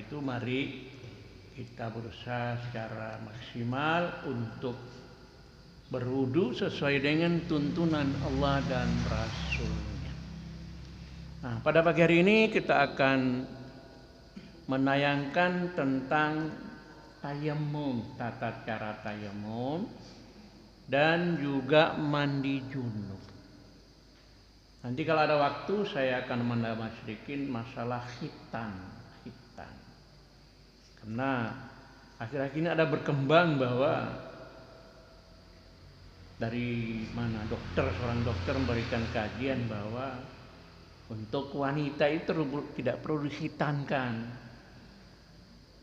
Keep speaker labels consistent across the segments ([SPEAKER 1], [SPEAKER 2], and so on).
[SPEAKER 1] itu mari kita berusaha secara maksimal untuk berwudu sesuai dengan tuntunan Allah dan Rasulnya. Nah, pada pagi hari ini kita akan menayangkan tentang tayamum, tata cara tayamum dan juga mandi junub. Nanti kalau ada waktu saya akan menambah sedikit masalah khitan. Karena akhir-akhir ini ada berkembang bahwa dari mana seorang dokter memberikan kajian bahwa untuk wanita itu tidak perlu dikhitankan.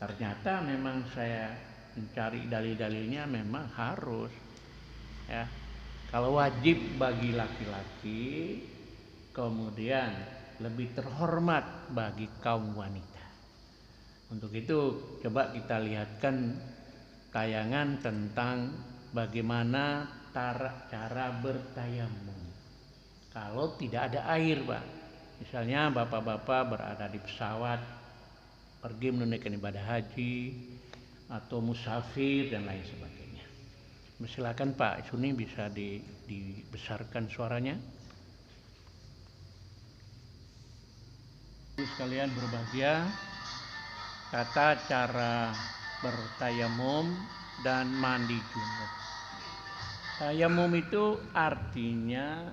[SPEAKER 1] Ternyata memang saya mencari dalil-dalilnya memang harus, ya. Kalau wajib bagi laki-laki, kemudian lebih terhormat bagi kaum wanita. Untuk itu coba kita lihatkan tayangan tentang bagaimana cara bertayamum kalau tidak ada air, Pak. Misalnya bapak-bapak berada di pesawat pergi menunaikan ibadah haji atau musafir dan lain sebagainya. Silakan Pak Suni, bisa dibesarkan suaranya. Sekalian berbahagia, tata cara bertayamum dan mandi junub. Tayamum itu artinya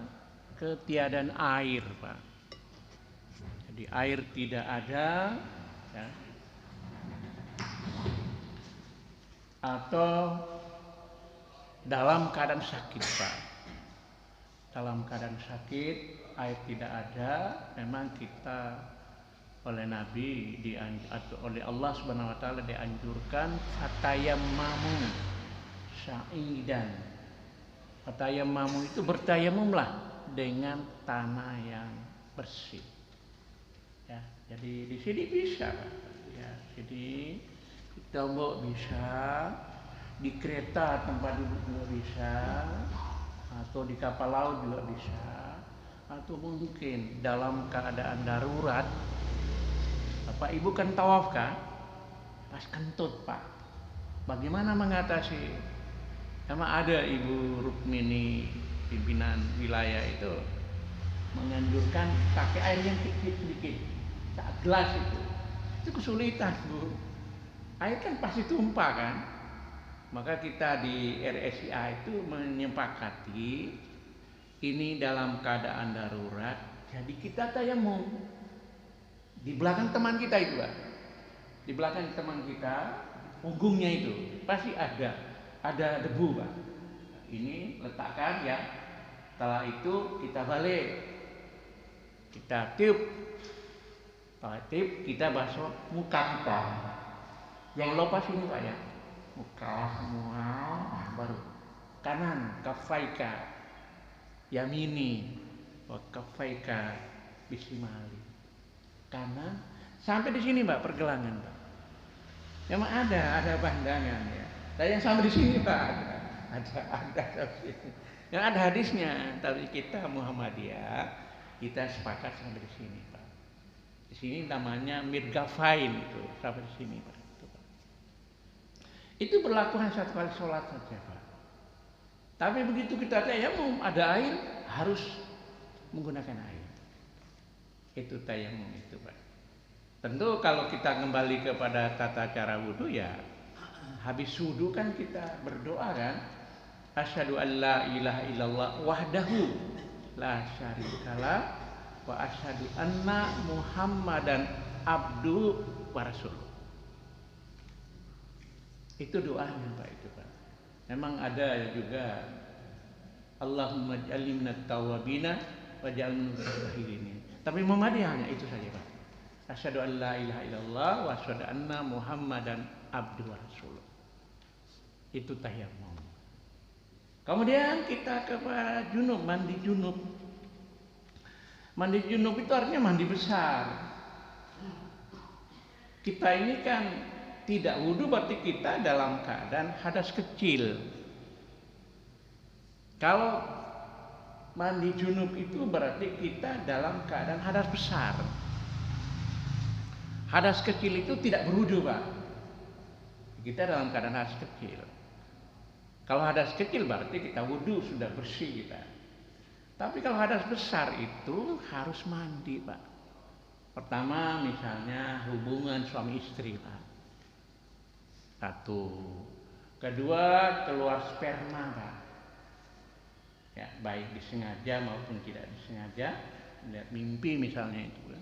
[SPEAKER 1] ketiadaan air, Pak. Jadi air tidak ada, ya. Atau dalam keadaan sakit, Pak. Dalam keadaan sakit, air tidak ada, memang kita oleh Nabi atau oleh Allah Subhanahu wa taala dianjurkan fatayammamu sa'idan. Fatayammamu itu bertayamumlah dengan tanah yang bersih. Ya, jadi di sini bisa, Pak. Ya, jadi kita bisa di kereta tempat duduk juga bisa, atau di kapal laut juga bisa, atau mungkin dalam keadaan darurat. Bapak Ibu kan tawaf kan? Pas kentut, Pak. Bagaimana mengatasi? Sama ada Ibu Rukmini, pimpinan wilayah itu menganjurkan pakai air yang sedikit, saat gelas itu kesulitan, Bu. Air kan pasti tumpah kan? Maka kita di RSIA itu menyepakati ini dalam keadaan darurat, jadi kita tayamum. Di belakang teman kita itu, Pak. Di belakang teman kita, punggungnya itu pasti ada debu, Pak. Ini letakkan ya. Setelah itu kita balik. Kita tiup. Setelah tiup kita basuh muka kita. Yang lepas ini, Pak, ya. Muka semua, baru kanan kafaika yamini wa kafaika bismillah. Kanan sampai di sini, Pak, pergelangan, Pak. Memang ada pandangan ya. Dan yang sampai di sini, Pak, ada yang ada hadisnya. Tapi kita Muhammadiyah, kita sepakat sampai di sini, Pak. Di sini namanya mirgafain itu sampai di sini, Pak. Itu berlaku hanya satu kali sholat saja, Pak. Tapi begitu kita tayamum ada air, harus menggunakan air. Itu tayamum itu, Pak. Tentu kalau kita kembali kepada tata cara wudu, ya habis wudu kan kita berdoa kan, asyhadu an la ilaha illallah wahdahu la syarikalah wa asyhadu anna muhammadan abduhu wa rasuluh. Itu doanya, Pak, itu, Pak. Memang ada juga Allahumma ij'alni minat tawwabina waj'alni minal mutatahhirin. Tapi Muhammadiyah hanya itu saja, Pak. Asyhadu an la ilaha illallah wa asyhadu anna muhammadan abduhu wa rasuluh. Itu tayamum. Kemudian kita kepada junub, mandi junub. Mandi junub itu artinya mandi besar. Kita ini kan tidak wudu, berarti kita dalam keadaan hadas kecil. Kalau mandi junub itu berarti kita dalam keadaan hadas besar. Hadas kecil itu tidak berwudu, Pak. Kita dalam keadaan hadas kecil. Kalau hadas kecil berarti kita wudu, sudah bersih kita. Tapi kalau hadas besar itu harus mandi, Pak. Pertama misalnya hubungan suami istri, Pak. Satu. Kedua, keluar sperma, Pak. Ya, baik disengaja maupun tidak disengaja, lihat mimpi misalnya itu.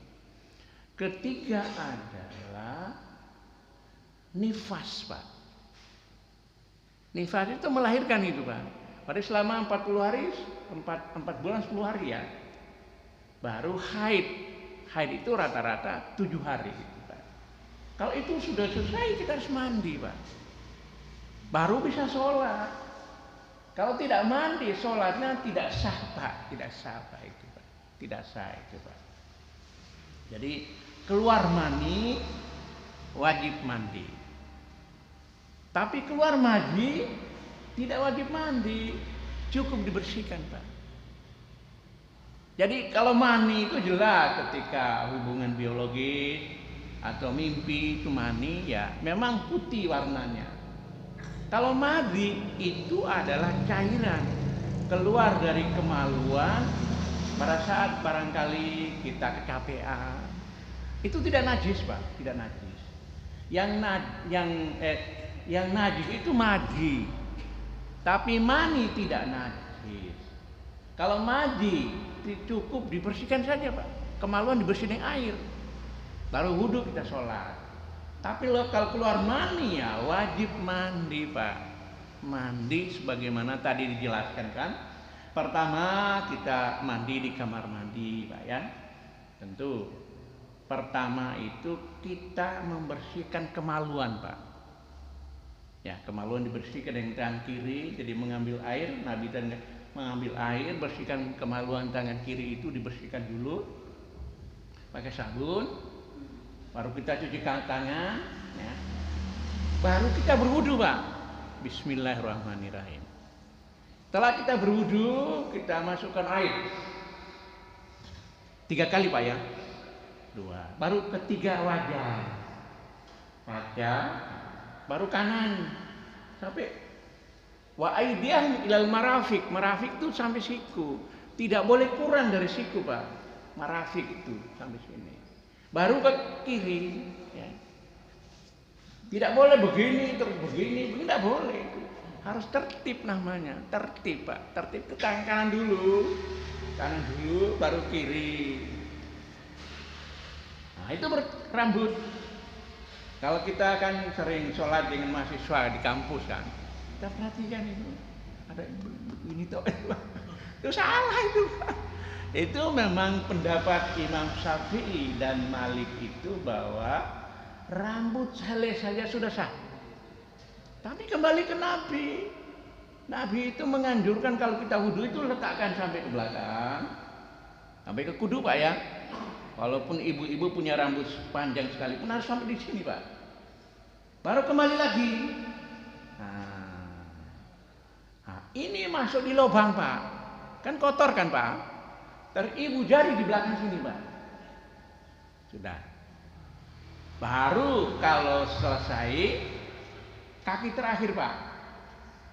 [SPEAKER 1] Ketiga adalah nifas, Pak. Nifas itu melahirkan itu, Pak. Pada selama 40 hari, 4 bulan 10 hari ya. Baru haid. Haid itu rata-rata 7 hari gitu, Pak. Kalau itu sudah selesai kita harus mandi, Pak. Baru bisa sholat. Kalau tidak mandi, sholatnya tidak sah, Pak. Tidak sah, Pak, itu, Pak. Tidak sah itu, Pak. Jadi keluar mani wajib mandi. Tapi keluar mani tidak wajib mandi, cukup dibersihkan, Pak. Jadi kalau mani itu jelas ketika hubungan biologis atau mimpi itu mani ya memang putih warnanya. Kalau madhi itu adalah cairan keluar dari kemaluan pada saat barangkali kita kecapean. Itu tidak najis, Pak, tidak najis. Yang najis itu madhi. Tapi mani tidak najis. Kalau madhi cukup dibersihkan saja, Pak. Kemaluan dibersihin air. Baru wudhu kita sholat. Tapi kalau keluar mani ya wajib mandi, Pak. Mandi sebagaimana tadi dijelaskan kan. Pertama kita mandi di kamar mandi, Pak ya. Tentu pertama itu kita membersihkan kemaluan, Pak. Ya, kemaluan dibersihkan dengan tangan kiri, jadi mengambil air, Nabi dan mengambil air, bersihkan kemaluan tangan kiri itu dibersihkan dulu pakai sabun. Baru kita cuci tangan, ya. Baru kita berwudu, Pak. Bismillahirrahmanirrahim. Setelah kita berwudu, kita masukkan air 3 kali, Pak ya. 2. Baru ketiga wajah, baru kanan sampai wa aidiyahum ilal marafiq. Marafiq itu sampai siku. Tidak boleh kurang dari siku, Pak. Marafiq itu sampai sini. Baru ke kiri, ya. Tidak boleh begini terus begini tidak boleh. Harus tertib namanya, tertib, Pak. Tertib itu kanan dulu, baru kiri. Nah itu rambut. Kalau kita kan sering sholat dengan mahasiswa di kampus kan, kita perhatikan itu ada ini toh, itu salah itu, Pak. Itu memang pendapat Imam Syafi'i dan Malik itu bahwa rambut helai saja sudah sah. Tapi kembali ke Nabi. Nabi itu menganjurkan kalau kita wudhu itu letakkan sampai ke belakang, sampai ke kudu, Pak ya. Walaupun ibu-ibu punya rambut panjang sekalipun harus sampai di sini, Pak. Baru kembali lagi. Nah, ini masuk di lubang, Pak. Kan kotor kan, Pak? Ibu jari di belakang sini, Pak. Sudah. Baru kalau selesai kaki terakhir, Pak.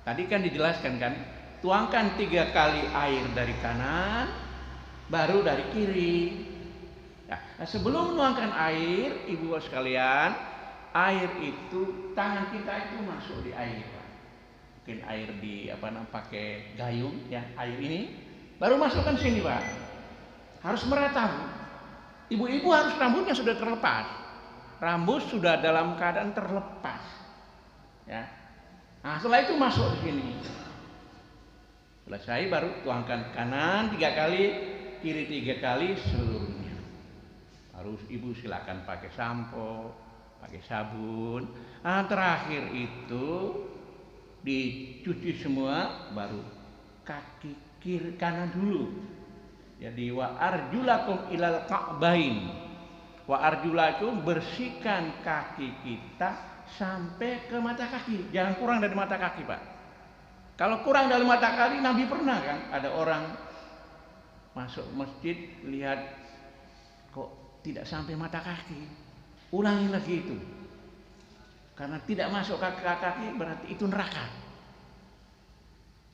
[SPEAKER 1] Tadi kan dijelaskan kan, tuangkan 3 kali air dari kanan, baru dari kiri. Nah, sebelum menuangkan air, ibu sekalian, air itu tangan kita itu masuk di air, Pak. Mungkin air di pakai gayung ya, air ini baru masukkan sini, Pak. Harus merata. Ibu-ibu harus rambutnya sudah terlepas. Rambut sudah dalam keadaan terlepas. Ya. Nah, setelah itu masuk di sini. Selesai baru tuangkan kanan 3 kali, kiri 3 kali seluruhnya. Harus ibu silakan pakai sampo, pakai sabun. Nah, terakhir itu dicuci semua, baru kaki kiri kanan dulu. Jadi wa arjulakum ilal ka'bain. Wa arjulakum, bersihkan kaki kita sampai ke mata kaki. Jangan kurang dari mata kaki, Pak. Kalau kurang dari mata kaki, Nabi pernah kan ada orang masuk masjid lihat kok tidak sampai mata kaki. ulangi lagi itu. Karena tidak masuk kaki berarti itu neraka.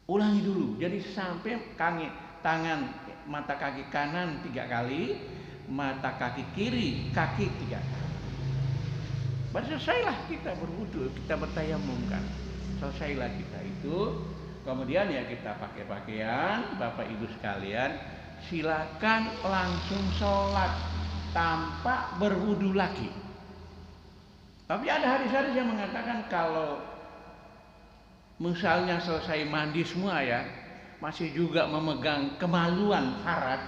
[SPEAKER 1] Ulangi dulu. Jadi sampai tangan mata kaki kanan 3 kali, mata kaki kiri kaki 3 kali. Baru selesailah kita berwudu, kita bertayamum kan. Selesailah kita itu. Kemudian ya kita pakai pakaian, Bapak Ibu sekalian, silakan langsung sholat tanpa berwudu lagi. Tapi ada hadis-hadis yang mengatakan kalau misalnya selesai mandi semua ya, masih juga memegang kemaluan harat,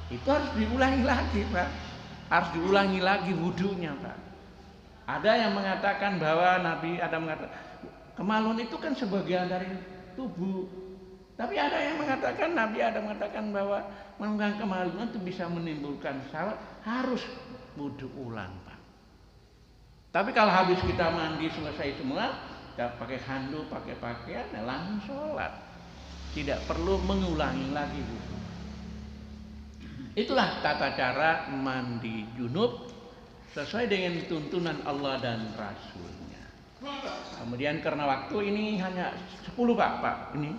[SPEAKER 1] itu harus diulangi lagi, Pak. Harus diulangi lagi wudunya, Pak. Ada yang mengatakan bahwa Nabi ada mengatakan kemaluan itu kan sebagian dari tubuh. Tapi ada yang mengatakan, Nabi ada mengatakan bahwa memegang kemaluan itu bisa menimbulkan salah, harus wudu ulang, Pak. Tapi kalau habis kita mandi selesai semua, kita pakai handuk, pakai pakaian, ya langsung sholat. Tidak perlu mengulangi lagi wudu. Itulah tata cara mandi junub sesuai dengan tuntunan Allah dan Rasulnya. Kemudian karena waktu ini hanya 10 Pak. Ini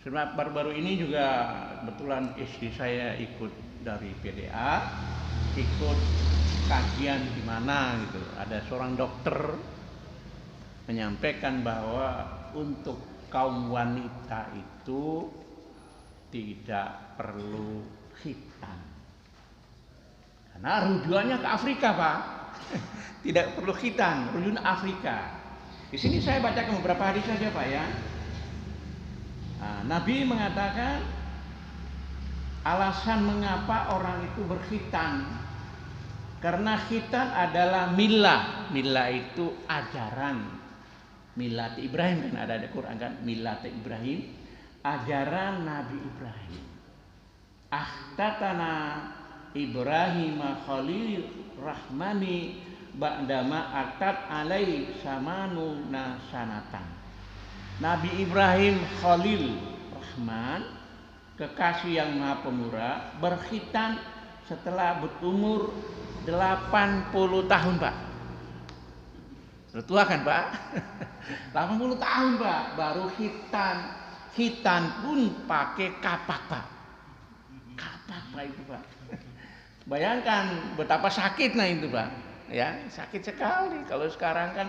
[SPEAKER 1] sebab baru-baru ini juga kebetulan istri saya ikut dari PDA, ikut kajian di mana gitu. Ada seorang dokter menyampaikan bahwa untuk kaum wanita itu tidak perlu khitan. Karena rujukannya ke Afrika, Pak. Tidak perlu khitan, rujukan Afrika. Di sini saya bacakan beberapa hadis saja, Pak ya. Nah, Nabi mengatakan alasan mengapa orang itu berkhitan karena khitan adalah milah. Milah itu ajaran. Milat Ibrahim kan ada di Quran kan, milat Ibrahim, ajaran Nabi Ibrahim. Ahtatana Ibrahim Khalil Rahmani ba'dama atat alai samanu nasanatan. Nabi Ibrahim Khalil Rahman, kekasih yang Maha Pemurah, berkhitan setelah berumur 80 tahun, Pak. Sudah tua kan, Pak? 80 tahun, Pak, baru khitan. Khitan pun pakai kapak, Pak. Kapak, Pak, itu, Pak. Bayangkan betapa sakitnya itu, Pak. Ya, sakit sekali. Kalau sekarang kan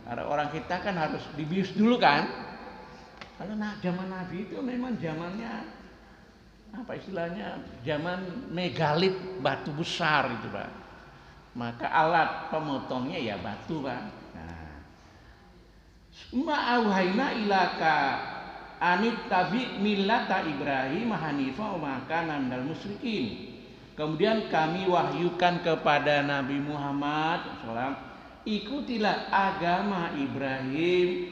[SPEAKER 1] ada orang kita kan harus dibius dulu kan. Kalau zaman Nabi itu memang zamannya apa istilahnya? Zaman megalit, batu besar itu, Pak. Maka alat pemotongnya ya batu, Pak. Ma'auhaina ilaka anit tabi millata Ibrahim hanifa wa makana minal musyrikin. Kemudian kami wahyukan kepada Nabi Muhammad SAW, ikutilah agama Ibrahim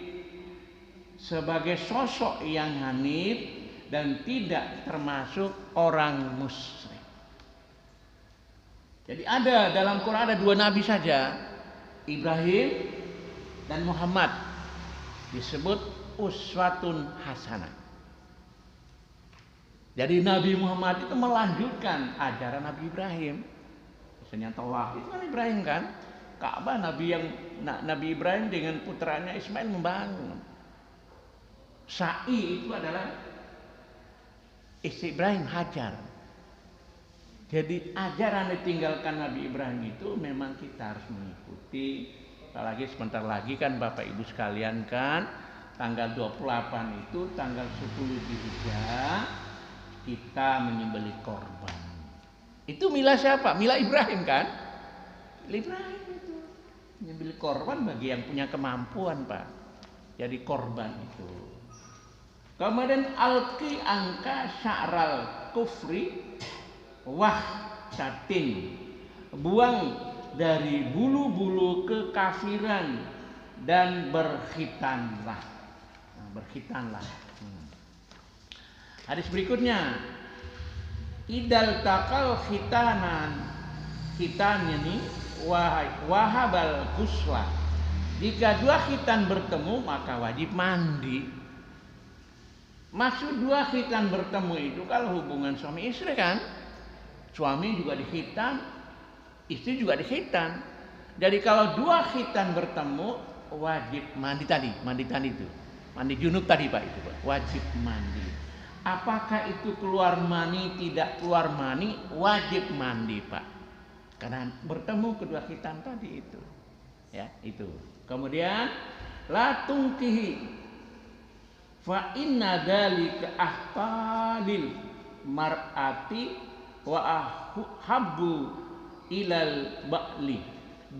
[SPEAKER 1] sebagai sosok yang hanif dan tidak termasuk orang musyrik. Jadi ada dalam Quran ada 2 nabi saja, Ibrahim dan Muhammad, disebut uswatun hasanah. Jadi Nabi Muhammad itu melanjutkan ajaran Nabi Ibrahim. Misalnya tawaf itu kan Ibrahim kan, Ka'bah Nabi Ibrahim dengan putranya Ismail membangun. Sa'i itu adalah istri Ibrahim, Hajar. Jadi ajaran ditinggalkan Nabi Ibrahim itu memang kita harus mengikuti. Apalagi sebentar lagi kan Bapak Ibu sekalian kan, tanggal 28 itu tanggal 10 Dzulhijjah kita menyembelih korban. Itu milah siapa? Milah Ibrahim kan? Ibrahim itu menyembelih korban bagi yang punya kemampuan, Pak. Jadi korban itu. Kemudian alqi angka sya'ral kufri wahtatin, buang dari bulu-bulu kekafiran dan berkhitanlah. Berkhitanlah. Hadis berikutnya, idal takal khitanan, khitannya nih wahabal kusla. Jika 2 khitan bertemu maka wajib mandi. Maksud 2 khitan bertemu itu kalau hubungan suami istri kan, suami juga dikhitan, istri juga dikhitan. Jadi kalau dua khitan bertemu wajib mandi tadi itu. Mandi junub tadi Pak itu Pak, wajib mandi. Apakah itu keluar mani, tidak keluar mani, wajib mandi Pak. Karena bertemu kedua khitan tadi itu. Ya, itu. Kemudian la tungkihi fa inna dzalika ahtalil mar'ati wa habbu ilal ba'li.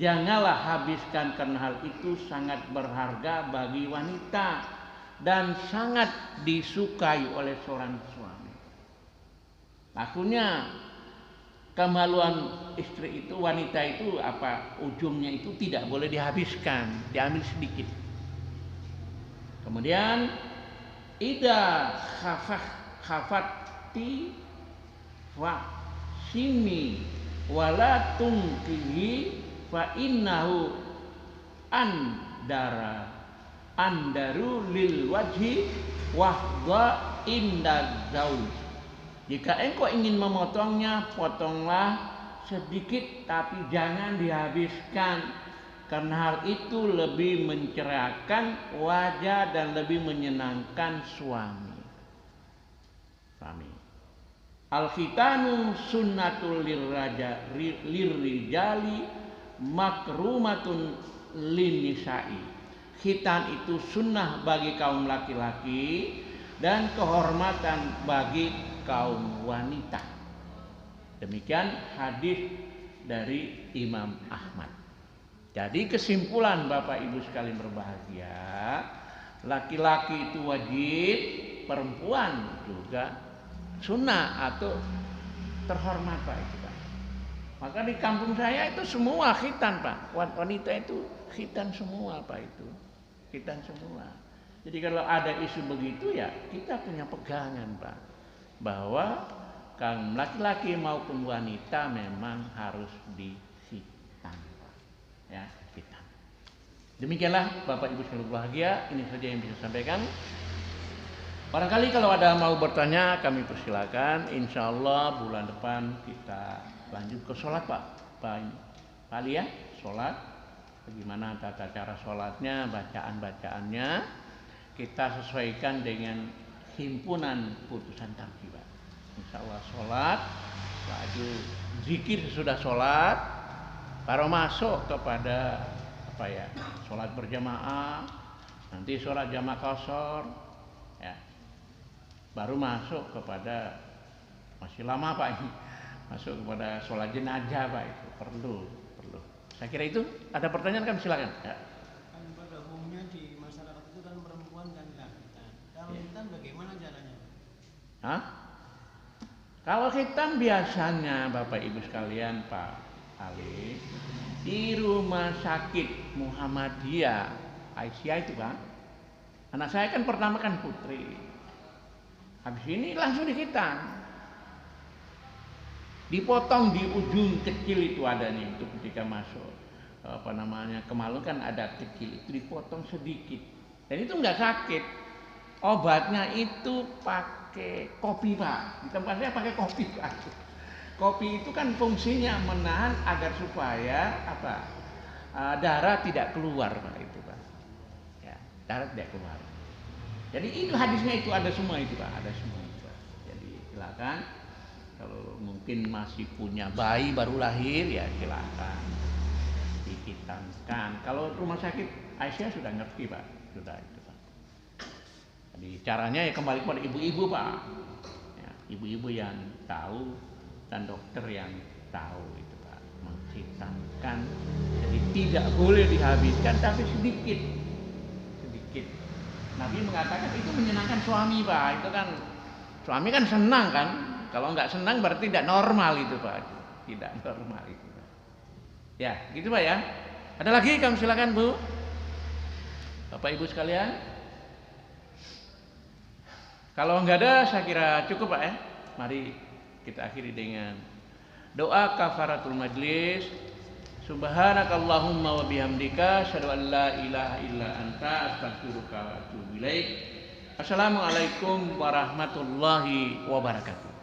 [SPEAKER 1] Janganlah habiskan karena hal itu sangat berharga bagi wanita dan sangat disukai oleh seorang suami. Takutnya kemaluan istri itu, wanita itu apa ujungnya itu tidak boleh dihabiskan, diambil sedikit. Kemudian ida khafati wa simi wala tungkihi fa innahu andaru lil wajhi wahda inda zauj. Jika engkau ingin memotongnya, potonglah sedikit tapi jangan dihabiskan, karena hal itu lebih mencerahkan wajah dan lebih menyenangkan suami. Al-khitanu sunnatul lirrijali makrumatun linnisa'i. Khitan itu sunnah bagi kaum laki-laki dan kehormatan bagi kaum wanita. Demikian hadis dari Imam Ahmad. Jadi kesimpulan Bapak Ibu sekalian berbahagia, laki-laki itu wajib, perempuan juga sunnah atau terhormat Pak itu Pak. Maka di kampung saya itu semua khitan Pak. Wanita itu khitan semua Pak itu. Khitan semua. Jadi kalau ada isu begitu ya kita punya pegangan Pak, bahwa kaum laki-laki maupun wanita memang harus dikhitan Pak. Ya, khitan. Demikianlah Bapak Ibu sekalian berbahagia, ini saja yang bisa saya sampaikan. Barangkali kalau ada mau bertanya kami persilakan. Insya Allah bulan depan kita lanjut ke sholat Pak. Pak Ali ya, sholat. Bagaimana tata cara sholatnya, bacaan-bacaannya kita sesuaikan dengan himpunan putusan tarjih Pak. Insya Allah sholat, lalu zikir sesudah sholat, baru masuk kepada sholat berjamaah, nanti sholat jamaah qashar. Baru masuk kepada, masih lama Pak ini, masuk kepada sholat jenazah Pak, itu perlu. Saya kira itu. Ada pertanyaan kan silakan. Ya.
[SPEAKER 2] Kan pada umumnya di masyarakat itu kan perempuan kan nggak khitan. Kalau khitan bagaimana caranya?
[SPEAKER 1] Kalau khitan biasanya Bapak Ibu sekalian Pak Ali di rumah sakit Muhammadiyah Aisyah itu Pak. Anak saya kan pertama kan putri. Habis ini langsung dikhitan. Dipotong di ujung kecil itu ada nih, itu ketika masuk kemaluan kan ada kecil, itu dipotong sedikit. Dan itu enggak sakit. Obatnya itu pakai kopi Pak. Di tempat saya pakai kopi Pak. Kopi itu kan fungsinya menahan agar supaya darah tidak keluar Pak itu Pak. Ya, darah tidak keluar. Jadi itu hadisnya itu ada semua itu Pak, ada semua itu Pak. Jadi silakan kalau mungkin masih punya bayi baru lahir ya silakan dihitankan. Kalau rumah sakit Aisyah sudah ngerti Pak, sudah itu Pak. Jadi caranya ya kembali kepada ibu-ibu Pak. Ya, ibu-ibu yang tahu dan dokter yang tahu itu Pak, menghitankan. Jadi tidak boleh dihabiskan tapi sedikit. Nabi mengatakan itu menyenangkan suami Pak. Itu kan suami kan senang kan. Kalau nggak senang berarti tidak normal itu Pak. Tidak normal itu Pak. Ya gitu Pak ya. Ada lagi kami silakan Bu. Bapak Ibu sekalian. Kalau nggak ada saya kira cukup Pak ya. Mari kita akhiri dengan doa kafaratul majlis. Subhanakallahumma wa bihamdika asyhadu an la ilaha illa anta astaghfiruka wa atubu ilaik. Assalamualaikum warahmatullahi wabarakatuh.